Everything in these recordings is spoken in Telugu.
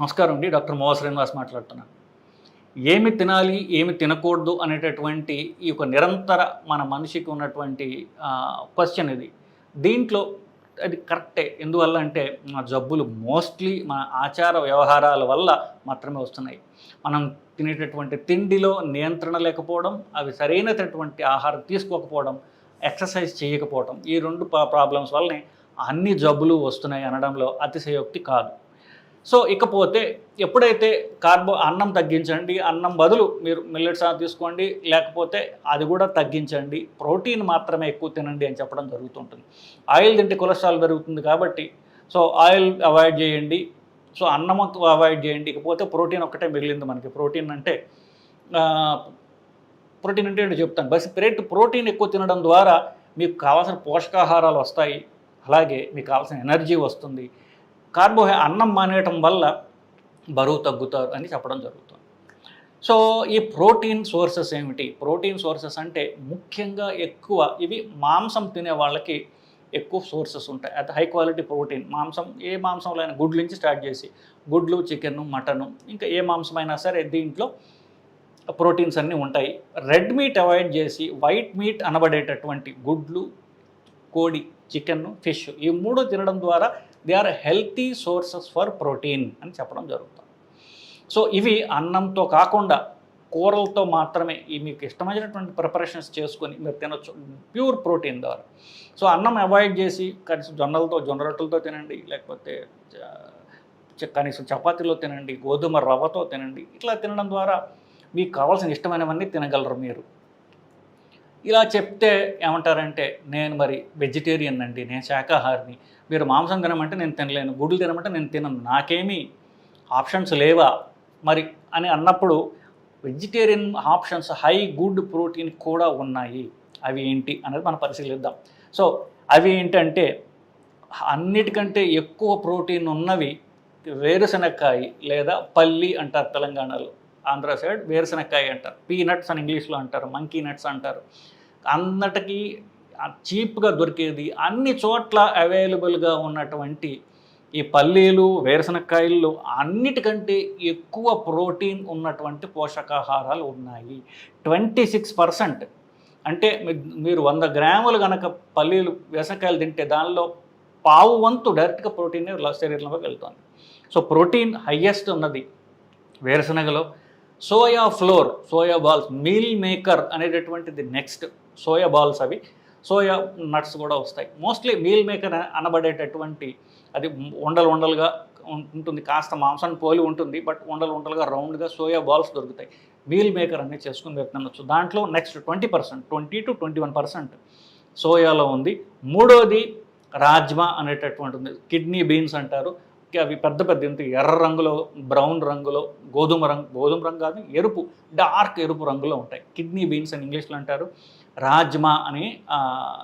నమస్కారం అండి. డాక్టర్ మోవ శ్రీనివాస్ మాట్లాడుతున్నాను. ఏమి తినాలి, ఏమి తినకూడదు అనేటటువంటి ఈ ఒక నిరంతర మన మనిషికి ఉన్నటువంటి క్వెషన్ ఇది. దీంట్లో అది కరెక్టే. ఎందువల్ల అంటే మన జబ్బులు మోస్ట్లీ మన ఆచార వ్యవహారాల వల్ల మాత్రమే వస్తున్నాయి. మనం తినేటటువంటి తిండిలో నియంత్రణ లేకపోవడం, అవి సరైనటువంటి ఆహారం తీసుకోకపోవడం, ఎక్సర్సైజ్ చేయకపోవడం, ఈ 2 ప్రాబ్లమ్స్ వల్లనే అన్ని జబ్బులు వస్తున్నాయి అనడంలో అతిశయోక్తి కాదు. సో ఇకపోతే ఎప్పుడైతే అన్నం తగ్గించండి, అన్నం బదులు మీరు మిల్లెట్స్ తీసుకోండి, లేకపోతే అది కూడా తగ్గించండి, ప్రోటీన్ మాత్రమే ఎక్కువ తినండి అని చెప్పడం జరుగుతుంటుంది. ఆయిల్ తింటే కొలెస్ట్రాల్ పెరుగుతుంది కాబట్టి సో ఆయిల్ అవాయిడ్ చేయండి, సో అన్నం అవాయిడ్ చేయండి. ఇకపోతే ప్రోటీన్ ఒక్కటే మిగిలింది మనకి. ప్రోటీన్ అంటే ఏంటో చెప్తాను. బస్ ప్రోటీన్ ఎక్కువ తినడం ద్వారా మీకు కావాల్సిన పోషకాహారాలు వస్తాయి, అలాగే మీకు కావాల్సిన ఎనర్జీ వస్తుంది. అన్నం మానేయటం వల్ల బరువు తగ్గుతారు అని చెప్పడం జరుగుతుంది. సో ఈ ప్రోటీన్ సోర్సెస్ ఏమిటి? ప్రోటీన్ సోర్సెస్ అంటే ముఖ్యంగా ఎక్కువ ఇవి మాంసం తినే వాళ్ళకి ఎక్కువ సోర్సెస్ ఉంటాయి. అది హై క్వాలిటీ ప్రోటీన్. మాంసం ఏ మాంసంలో అయినా గుడ్ల నుంచి స్టార్ట్ చేసి గుడ్లు, చికెన్, మటను, ఇంకా ఏ మాంసమైనా సరే దీంట్లో ప్రోటీన్స్ అన్నీ ఉంటాయి. రెడ్ మీట్ అవాయిడ్ చేసి వైట్ మీట్ అనబడేటటువంటి గుడ్లు, కోడి, చికెన్, ఫిష్ ఈ 3 తినడం ద్వారా they are healthy sources for protein అని చెప్పడం జరుగుతుంది. సో ఇవి అన్నంతో కాకుండా కూరలతో మాత్రమే ఈ మీకు ఇష్టమైనటువంటి ప్రిపరేషన్స్ చేసుకొని మీరు తినొచ్చు ప్యూర్ ప్రోటీన్ ద్వారా. సో అన్నం అవాయిడ్ చేసి కనీసం జొన్న రొట్టెలతో తినండి, లేకపోతే కనీసం చపాతీలో తినండి, గోధుమ రవ్వతో తినండి. ఇట్లా తినడం ద్వారా మీకు కావాల్సిన ఇష్టమైనవన్నీ తినగలరు మీరు. ఇలా చెప్తే ఏమంటారంటే, నేను మరి వెజిటేరియన్ అండి, నేను శాకాహారిని, మీరు మాంసం తినమంటే నేను తినలేను, గుడ్లు తినమంటే నేను తినను, నాకేమీ ఆప్షన్స్ లేవా మరి అని అన్నప్పుడు vegetarian options high good protein కూడా ఉన్నాయి. అవి ఏంటి అనేది మనం పరిశీలిద్దాం. సో అవి ఏంటంటే అన్నిటికంటే ఎక్కువ ప్రోటీన్ ఉన్నవి వేరుశనక్కాయ లేదా పల్లి అంటారు తెలంగాణలో, ఆంధ్ర సైడ్ వేరుశనక్కాయ అంటారు, పీనట్స్ అని ఇంగ్లీష్లో అంటారు, మంకీ నట్స్ అంటారు. అన్నటికీ చీప్గా దొరికేది, అన్ని చోట్ల అవైలబుల్గా ఉన్నటువంటి ఈ పల్లీలు, వేరుశనక్కాయలు అన్నిటికంటే ఎక్కువ ప్రోటీన్ ఉన్నటువంటి పోషకాహారాలు ఉన్నాయి. 26%. అంటే మీరు 100 గ్రాములు కనుక పల్లీలు, వేరుశనక్కాయలు తింటే దానిలో పావు వంతు డైరెక్ట్గా ప్రోటీన్ శరీరంలోకి వెళ్తుంది. సో ప్రోటీన్ హయ్యెస్ట్ ఉన్నది వేరుశనగలో. Soya flour, soya balls, meal maker అనేటటువంటిది నెక్స్ట్. సోయా బాల్స్ అవి, సోయా నట్స్ కూడా వస్తాయి. మోస్ట్లీ మీల్ మేకర్ అనబడేటటువంటి అది ఉండలుగా ఉంటుంది, కాస్త మాంసాన్ని పోలి ఉంటుంది, బట్ ఉండలుగా రౌండ్గా సోయా బాల్స్ దొరుకుతాయి. మీల్ మేకర్ అనేది చేసుకుని తినొచ్చు. దాంట్లో నెక్స్ట్ 20% 20 to 21% సోయాలో ఉంది. మూడోది రాజ్మా అనేటటువంటి ఉంది, కిడ్నీ బీన్స్ అంటారు. అవి పెద్ద ఇంత ఎర్ర రంగులో, బ్రౌన్ రంగులో, గోధుమ రంగు కాదు, ఎరుపు, డార్క్ ఎరుపు రంగులో ఉంటాయి. కిడ్నీ బీన్స్ అని ఇంగ్లీష్లో అంటారు. రాజ్మా అని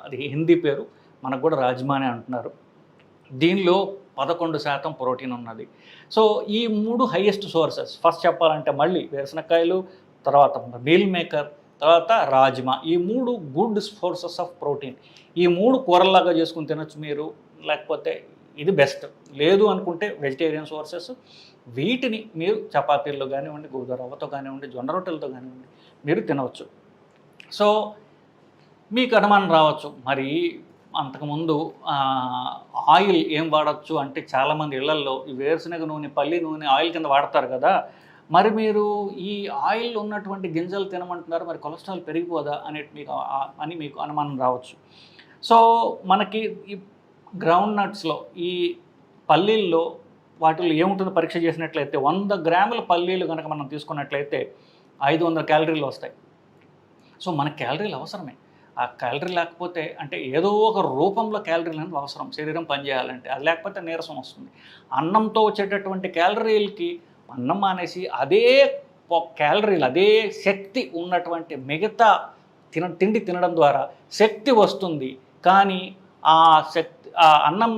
అది హిందీ పేరు, మనకు కూడా రాజ్మా అని అంటున్నారు. దీనిలో 11% ప్రోటీన్ ఉన్నది. సో ఈ 3 హైయెస్ట్ సోర్సెస్. ఫస్ట్ చెప్పాలంటే మళ్ళీ వేరుశనక్కాయలు, తర్వాత మీల్ మేకర్, తర్వాత రాజ్మా. ఈ 3 గుడ్ సోర్సెస్ ఆఫ్ ప్రోటీన్. ఈ 3 కూరల్లాగా చేసుకుని తినొచ్చు మీరు, లేకపోతే ఇది బెస్ట్. లేదు అనుకుంటే వెజిటేరియన్ సోర్సెస్, వీటిని మీరు చపాతీల్లో కానివ్వండి, గోధుమ రవ్వతో కానివ్వండి, జొన్న రొట్టెలతో కానివ్వండి మీరు తినవచ్చు. సో మీకు అనుమానం రావచ్చు, మరి అంతకుముందు ఆయిల్ ఏం వాడచ్చు అంటే, చాలామంది ఇళ్లల్లో ఈ వేరుశనగ నూనె, పల్లి నూనె ఆయిల్ కింద వాడతారు కదా, మరి మీరు ఈ ఆయిల్ ఉన్నటువంటి గింజలు తినమంటున్నారు, మరి కొలెస్ట్రాల్ పెరిగిపోదా అని మీకు అనుమానం రావచ్చు. సో మనకి ఈ గ్రౌండ్ నట్స్లో, ఈ పల్లీల్లో వాటిల్లో ఏముంటుందో పరీక్ష చేసినట్లయితే 100 గ్రాముల పల్లీలు కనుక మనం తీసుకున్నట్లయితే 500 క్యాలరీలు వస్తాయి. సో మనకు క్యాలరీలు అవసరమే. ఆ క్యాలరీ లేకపోతే అంటే ఏదో ఒక రూపంలో క్యాలరీలు అనేది అవసరం శరీరం పనిచేయాలంటే, అది లేకపోతే నీరసం వస్తుంది. అన్నంతో వచ్చేటటువంటి క్యాలరీలకి అన్నం మానేసి అదే క్యాలరీలు, అదే శక్తి ఉన్నటువంటి మిగతా తిండి తినడం ద్వారా శక్తి వస్తుంది. కానీ ఆ అన్నం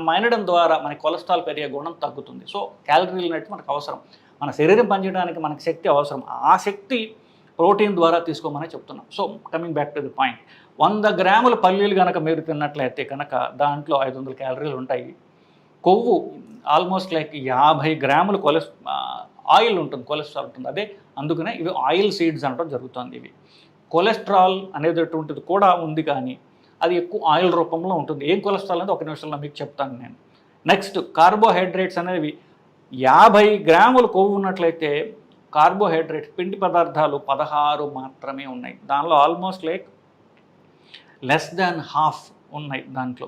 మానేయడం ద్వారా మనకి కొలెస్ట్రాల్ పెరిగే గుణం తగ్గుతుంది. సో క్యాలరీలు అనేది మనకు అవసరం, మన శరీరం పనిచేయడానికి మనకి శక్తి అవసరం. ఆ శక్తి ప్రోటీన్ ద్వారా తీసుకోమని చెప్తున్నాం. So coming back to the point, 100 గ్రాముల పల్లీలు కనుక మీరు తిన్నట్లయితే కనుక దాంట్లో 500 క్యాలరీలు ఉంటాయి. కొవ్వు ఆల్మోస్ట్ లైక్ 50 గ్రాములు ఆయిల్ ఉంటుంది, కొలెస్ట్రాల్ ఉంటుంది. అదే అందుకనే ఇవి ఆయిల్ సీడ్స్ అనడం జరుగుతుంది. ఇవి కొలెస్ట్రాల్ అనేటటువంటిది కూడా ఉంది, కానీ అది ఎక్కువ ఆయిల్ రూపంలో ఉంటుంది. ఏం కొలెస్ట్రాల్ అనేది ఒక నిమిషంలో మీకు చెప్తాను నేను. నెక్స్ట్ కార్బోహైడ్రేట్స్ అనేవి 50 గ్రాములు కొవ్వు ఉన్నట్లయితే కార్బోహైడ్రేట్స్ పిండి పదార్థాలు 16 మాత్రమే ఉన్నాయి. దానిలో almost like less than half ఉన్నాయి దాంట్లో.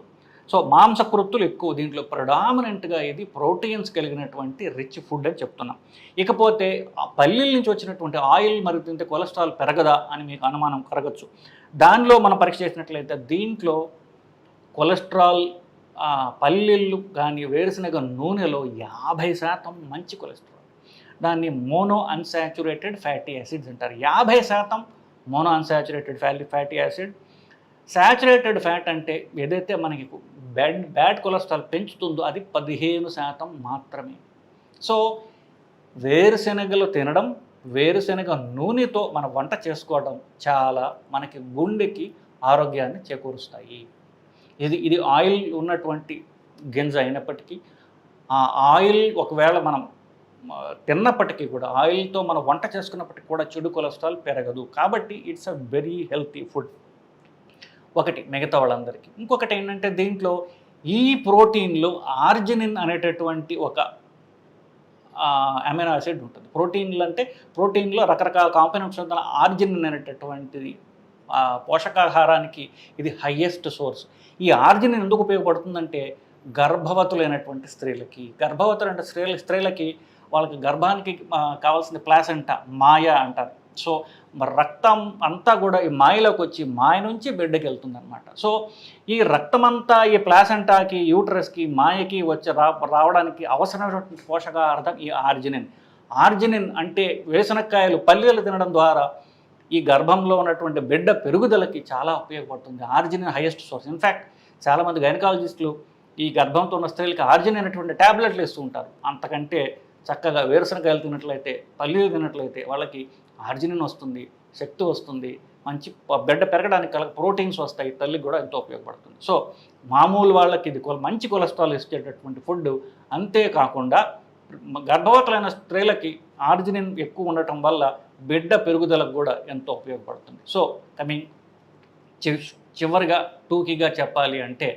సో మాంసకృత్తులు ఎక్కువ, దీంట్లో ప్రొడామినెంట్గా ఇది ప్రోటీన్స్ కలిగినటువంటి రిచ్ ఫుడ్ అని చెప్తున్నాం. ఇకపోతే ఆ పల్లీల నుంచి వచ్చినటువంటి ఆయిల్ మరి తింటే కొలెస్ట్రాల్ పెరగదా అని మీకు అనుమానం కలగచ్చు. దానిలో మనం పరీక్ష చేసినట్లయితే దీంట్లో కొలెస్ట్రాల్ పల్లీలు కానీ వేరుశనగ నూనెలో 50% మంచి కొలెస్ట్రాల్. దాన్ని మోనో అన్సాచురేటెడ్ ఫ్యాటీ యాసిడ్స్ అంటారు. 50% mono unsaturated fatty acid. Saturated fat అంటే ఏదైతే మనకి బ్యాడ్ కొలెస్ట్రాల్ పెంచుతుందో అది 15% మాత్రమే. సో వేరుశెనగలు తినడం, వేరుశెనగ నూనెతో మన వంట చేసుకోవడం చాలా మనకి గుండెకి ఆరోగ్యాన్ని చేకూరుస్తాయి. ఇది ఆయిల్ ఉన్నటువంటి గింజ అయినప్పటికీ ఆ ఆయిల్ ఒకవేళ మనం తిన్నప్పటికీ కూడా, ఆయిల్తో మనం వంట చేసుకున్నప్పటికీ కూడా చెడు కొలెస్ట్రాల్ పెరగదు. కాబట్టి it's a very healthy food. ఒకటి మిగతా వాళ్ళందరికీ. ఇంకొకటి ఏంటంటే దీంట్లో ఈ ప్రోటీన్లో ఆర్జినిన్ అనేటటువంటి ఒక అమైనో యాసిడ్ ఉంటుంది. ప్రోటీన్లు అంటే ప్రోటీన్లో రకరకాల కాంపోనెంట్స్ ఉంటాయి. ఆర్జినిన్ అనేటటువంటిది పోషకాహారానికి ఇది హయ్యెస్ట్ సోర్స్. ఈ ఆర్జినిన్ ఎందుకు ఉపయోగపడుతుందంటే గర్భవతులైనటువంటి స్త్రీలకి, గర్భవతులైన స్త్రీలకి వాళ్ళకి గర్భానికి కావాల్సిన ప్లాసెంటా మాయ అంటారు. సో మరి రక్తం అంతా కూడా ఈ మాయలోకి వచ్చి మాయ నుంచి బిడ్డకి వెళ్తుంది అనమాట. సో ఈ రక్తం అంతా ఈ ప్లాసెంటాకి, యూటరస్కి, మాయకి వచ్చి రావడానికి అవసరమైనటువంటి పోషకాహారం ఈ ఆర్జినిన్. ఆర్జినిన్ అంటే వేరుశనక్కాయలు, పల్లీలు తినడం ద్వారా ఈ గర్భంలో ఉన్నటువంటి బిడ్డ పెరుగుదలకి చాలా ఉపయోగపడుతుంది. Arginine highest source. ఇన్ఫ్యాక్ట్ చాలామంది గైనకాలజిస్టులు ఈ గర్భంతో ఉన్న స్త్రీలకి ఆర్జినిన్ అనేటువంటి ట్యాబ్లెట్లు ఇస్తూ ఉంటారు. అంతకంటే చక్కగా వేరుశనకాయలు తిన్నట్లయితే, పల్లీలు తిన్నట్లయితే వాళ్ళకి ఆర్జినిన్ వస్తుంది, శక్తి వస్తుంది, మంచి బిడ్డ పెరగడానికి ప్రోటీన్స్ వస్తాయి, తల్లికి కూడా ఎంతో ఉపయోగపడుతుంది. సో మామూలు వాళ్ళకి ఇది మంచి కొలెస్ట్రాల్ ఇచ్చేటటువంటి ఫుడ్. అంతేకాకుండా గర్భవతులైన స్త్రీలకి ఆర్జినిన్ ఎక్కువ ఉండటం వల్ల బిడ్డ పెరుగుదలకు కూడా ఎంతో ఉపయోగపడుతుంది. సో చివరిగా టూకీగా చెప్పాలి అంటే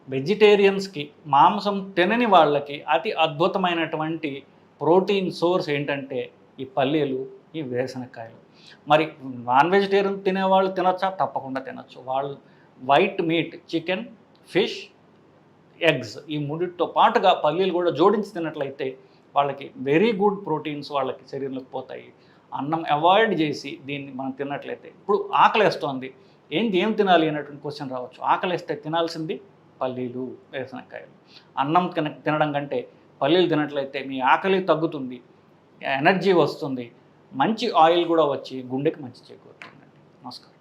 వెజిటేరియన్స్కి, మాంసం తినని వాళ్ళకి అతి అద్భుతమైనటువంటి ప్రోటీన్ సోర్స్ ఏంటంటే ఈ పల్లీలు, ఈ వేరుశనక్కాయలు. మరి నాన్ వెజిటేరియన్ తినేవాళ్ళు తినొచ్చా? తప్పకుండా తినొచ్చు. వాళ్ళు white meet, chicken, fish, eggs ఈ మూడిటితో పాటుగా పల్లీలు కూడా జోడించి తిన్నట్లయితే వాళ్ళకి వెరీ గుడ్ ప్రోటీన్స్ వాళ్ళకి శరీరంలోకి పోతాయి. అన్నం అవాయిడ్ చేసి దీన్ని మనం తిన్నట్లయితే, ఇప్పుడు ఆకలేస్తోంది, ఏం తినాలి అనేటువంటి క్వశ్చన్ రావచ్చు. ఆకలిస్తే తినాల్సింది పల్లీలు, వేరుశనక్కాయలు. అన్నం తినడం కంటే పల్లీలు తినట్లయితే మీ ఆకలి తగ్గుతుంది, ఎనర్జీ వస్తుంది, మంచి ఆయిల్ కూడా వచ్చి గుండెకి మంచి చేకూరుతుందండి. నమస్కారం.